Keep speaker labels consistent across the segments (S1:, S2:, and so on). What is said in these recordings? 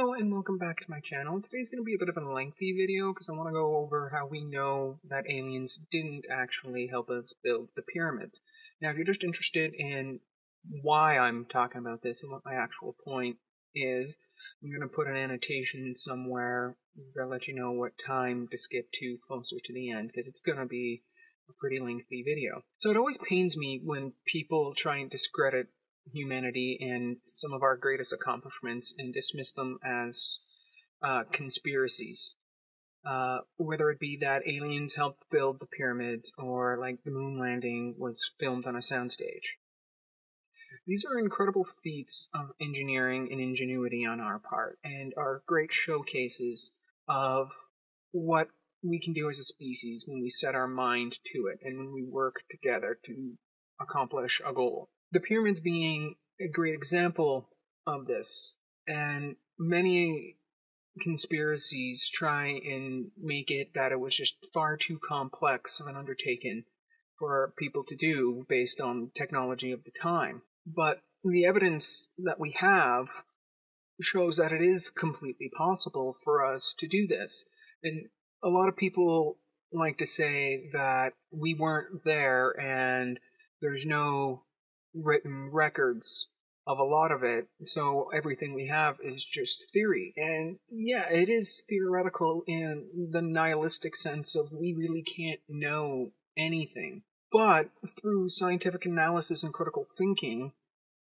S1: Hello and welcome back to my channel. Today's going to be a bit of a lengthy video because I want to go over how we know that aliens didn't actually help us build the pyramids. Now, if you're just interested in why I'm talking about this and what my actual point is, I'm going to put an annotation somewhere to let you know what time to skip to closer to the end because it's going to be a pretty lengthy video. So it always pains me when people try and discredit humanity and some of our greatest accomplishments and dismiss them as conspiracies. Whether it be that aliens helped build the pyramids or like the moon landing was filmed on a soundstage. These are incredible feats of engineering and ingenuity on our part and are great showcases of what we can do as a species when we set our mind to it and when we work together to accomplish a goal. The pyramids being a great example of this, and many conspiracies try and make it that it was just far too complex of an undertaking for people to do based on technology of the time. But the evidence that we have shows that it is completely possible for us to do this. And a lot of people like to say that we weren't there and there's no written records of a lot of it, so everything we have is just theory. And yeah, it is theoretical in the nihilistic sense of we really can't know anything. But through scientific analysis and critical thinking,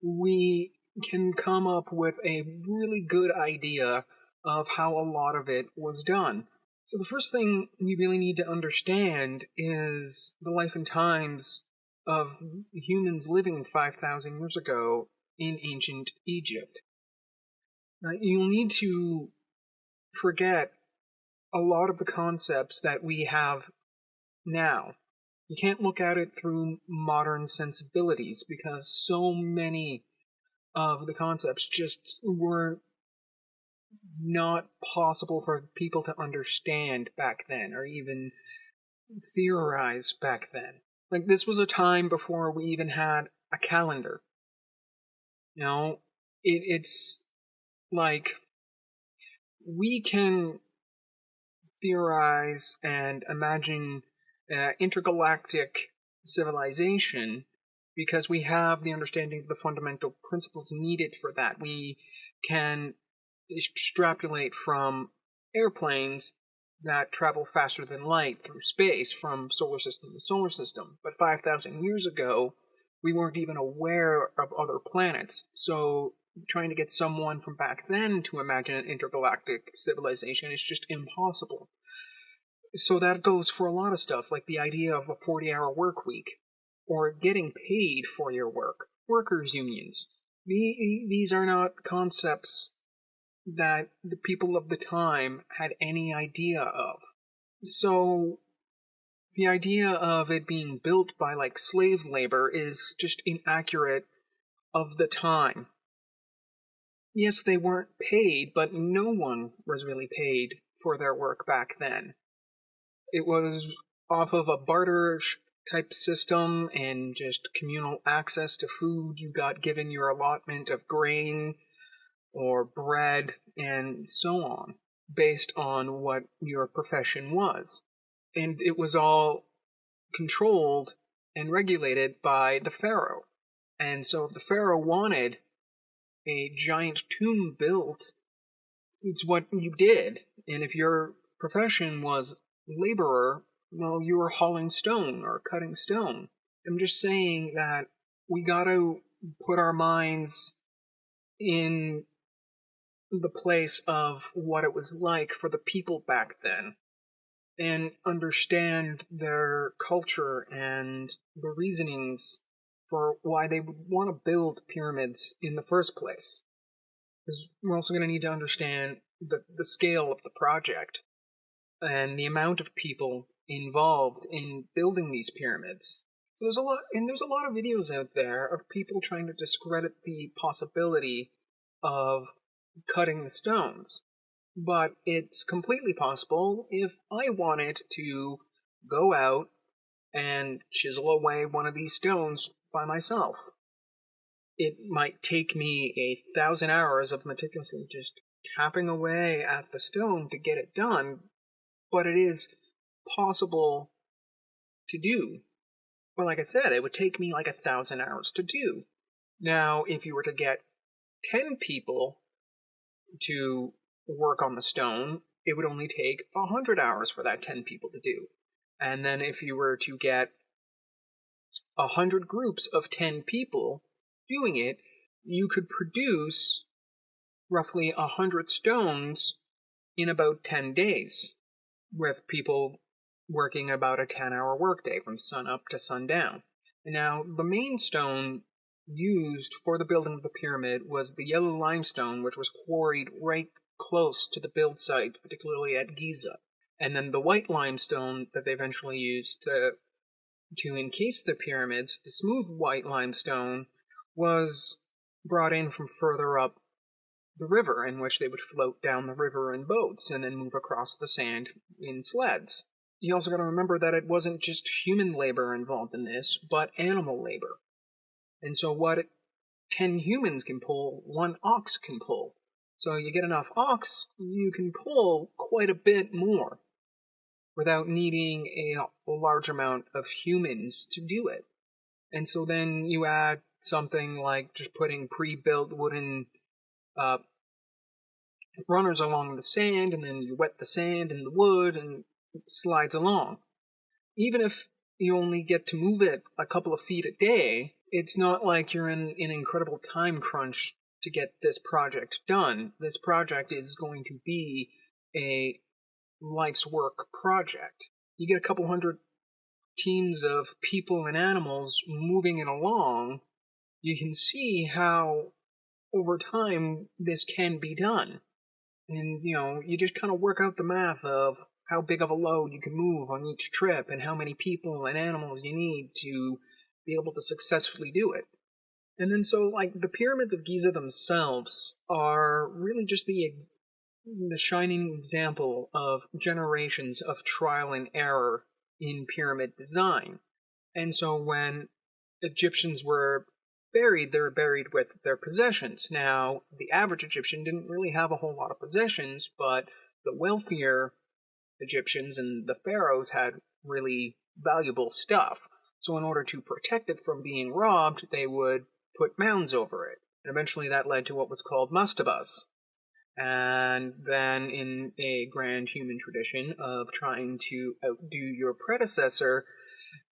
S1: we can come up with a really good idea of how a lot of it was done. So the first thing we really need to understand is the life and times of humans living 5,000 years ago in ancient Egypt. You'll need to forget a lot of the concepts that we have now. You can't look at it through modern sensibilities because so many of the concepts just were not possible for people to understand back then or even theorize back then. Like, this was a time before we even had a calendar. You know, it's like we can theorize and imagine intergalactic civilization because we have the understanding of the fundamental principles needed for that. We can extrapolate from airplanes that travel faster than light through space from solar system to solar system. But 5,000 years ago, we weren't even aware of other planets. So trying to get someone from back then to imagine an intergalactic civilization is just impossible. So that goes for a lot of stuff, like the idea of a 40-hour work week, or getting paid for your work, workers' unions. These are not concepts that the people of the time had any idea of. So the idea of it being built by like slave labor is just inaccurate of the time. Yes, they weren't paid, but no one was really paid for their work back then. It was off of a barter type system and just communal access to food. You got given your allotment of grain or bread and so on, based on what your profession was. And it was all controlled and regulated by the pharaoh. And so if the pharaoh wanted a giant tomb built, it's what you did. And if your profession was laborer, well, you were hauling stone or cutting stone. I'm just saying that we gotta put our minds in the place of what it was like for the people back then and understand their culture and the reasonings for why they would want to build pyramids in the first place. Because we're also going to need to understand the scale of the project and the amount of people involved in building these pyramids. So there's a lot of videos out there of people trying to discredit the possibility of cutting the stones. But it's completely possible if I wanted to go out and chisel away one of these stones by myself. It might take me 1,000 hours of meticulously just tapping away at the stone to get it done, but it is possible to do. But like I said, it would take me like 1,000 hours to do. Now, if you were to get 10 people to work on the stone, it would only take 100 hours for that 10 people to do. And then if you were to get 100 groups of 10 people doing it, you could produce roughly 100 stones in about 10 days, with people working about a 10-hour workday from sun up to sundown. Now, the main stone used for the building of the pyramid was the yellow limestone, which was quarried right close to the build site, particularly at Giza. And then the white limestone that they eventually used to encase the pyramids, the smooth white limestone, was brought in from further up the river, in which they would float down the river in boats and then move across the sand in sleds. You also got to remember that it wasn't just human labor involved in this, but animal labor. And so what 10 humans can pull, 1 ox can pull. So you get enough ox, you can pull quite a bit more without needing a large amount of humans to do it. And so then you add something like just putting pre-built wooden runners along the sand, and then you wet the sand and the wood, and it slides along. Even if you only get to move it a couple of feet a day, it's not like you're in an incredible time crunch to get this project done. This project is going to be a life's work project. You get a couple hundred teams of people and animals moving it along, you can see how over time this can be done. And, you just kind of work out the math of how big of a load you can move on each trip and how many people and animals you need to be able to successfully do it. And then so, the pyramids of Giza themselves are really just the shining example of generations of trial and error in pyramid design. And so when Egyptians were buried, they were buried with their possessions. Now, the average Egyptian didn't really have a whole lot of possessions, but the wealthier Egyptians and the pharaohs had really valuable stuff. So in order to protect it from being robbed, they would put mounds over it. And eventually that led to what was called mastabas. And then in a grand human tradition of trying to outdo your predecessor,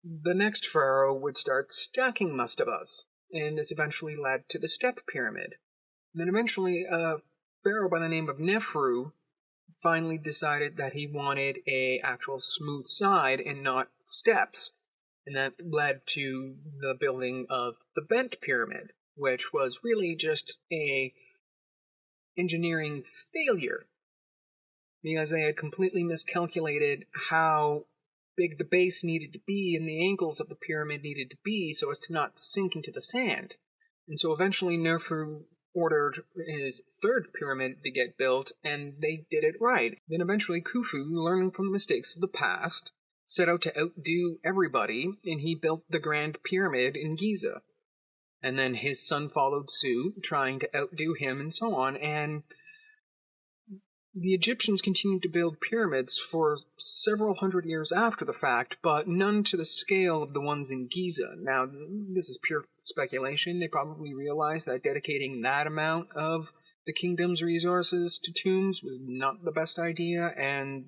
S1: the next pharaoh would start stacking mastabas. And this eventually led to the step pyramid. And then eventually a pharaoh by the name of Nefru finally decided that he wanted a actual smooth side and not steps. And that led to the building of the bent pyramid, which was really just a engineering failure, because they had completely miscalculated how big the base needed to be and the angles of the pyramid needed to be so as to not sink into the sand. And so eventually Nerfu ordered his third pyramid to get built, and they did it right. Then eventually Khufu, learning from the mistakes of the past, set out to outdo everybody, and he built the Grand Pyramid in Giza. And then his son followed suit, trying to outdo him and so on, and the Egyptians continued to build pyramids for several hundred years after the fact, but none to the scale of the ones in Giza. Now, this is pure speculation. They probably realized that dedicating that amount of the kingdom's resources to tombs was not the best idea, and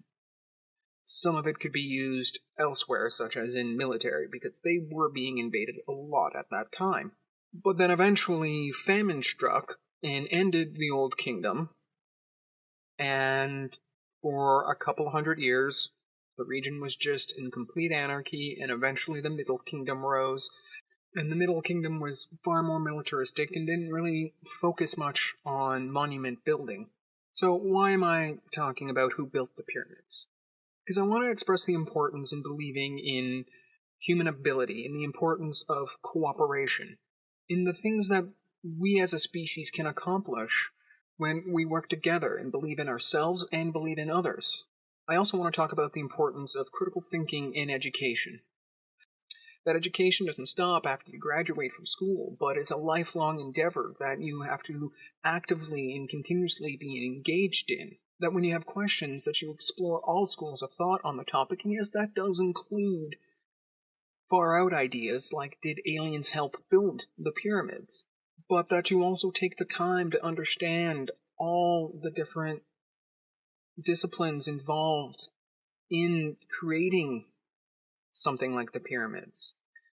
S1: some of it could be used elsewhere, such as in military, because they were being invaded a lot at that time. But then eventually famine struck and ended the Old Kingdom, and for a couple hundred years, the region was just in complete anarchy, and eventually the Middle Kingdom rose. And the Middle Kingdom was far more militaristic and didn't really focus much on monument building. So why am I talking about who built the pyramids? Because I want to express the importance in believing in human ability, and the importance of cooperation, in the things that we as a species can accomplish when we work together and believe in ourselves and believe in others. I also want to talk about the importance of critical thinking in education. That education doesn't stop after you graduate from school, but it's a lifelong endeavor that you have to actively and continuously be engaged in. That when you have questions, that you explore all schools of thought on the topic, and yes, that does include far out ideas like did aliens help build the pyramids? But that you also take the time to understand all the different disciplines involved in creating something like the pyramids,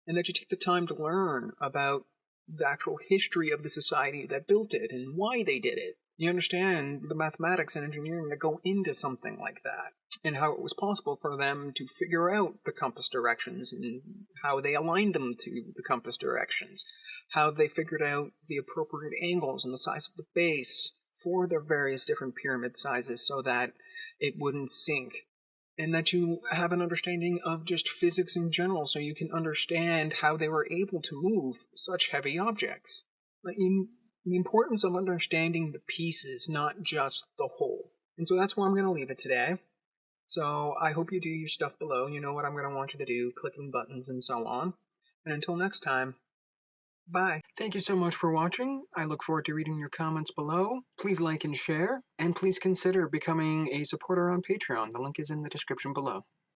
S1: and that you take the time to learn about the actual history of the society that built it and why they did it. You understand the mathematics and engineering that go into something like that, and how it was possible for them to figure out the compass directions and how they aligned them to the compass directions, how they figured out the appropriate angles and the size of the base for their various different pyramid sizes so that it wouldn't sink, and that you have an understanding of just physics in general so you can understand how they were able to move such heavy objects. The importance of understanding the pieces, not just the whole. And so that's where I'm going to leave it today. So I hope you do your stuff below. You know what I'm going to want you to do, clicking buttons and so on. And until next time, bye. Thank you so much for watching. I look forward to reading your comments below. Please like and share, and please consider becoming a supporter on Patreon. The link is in the description below.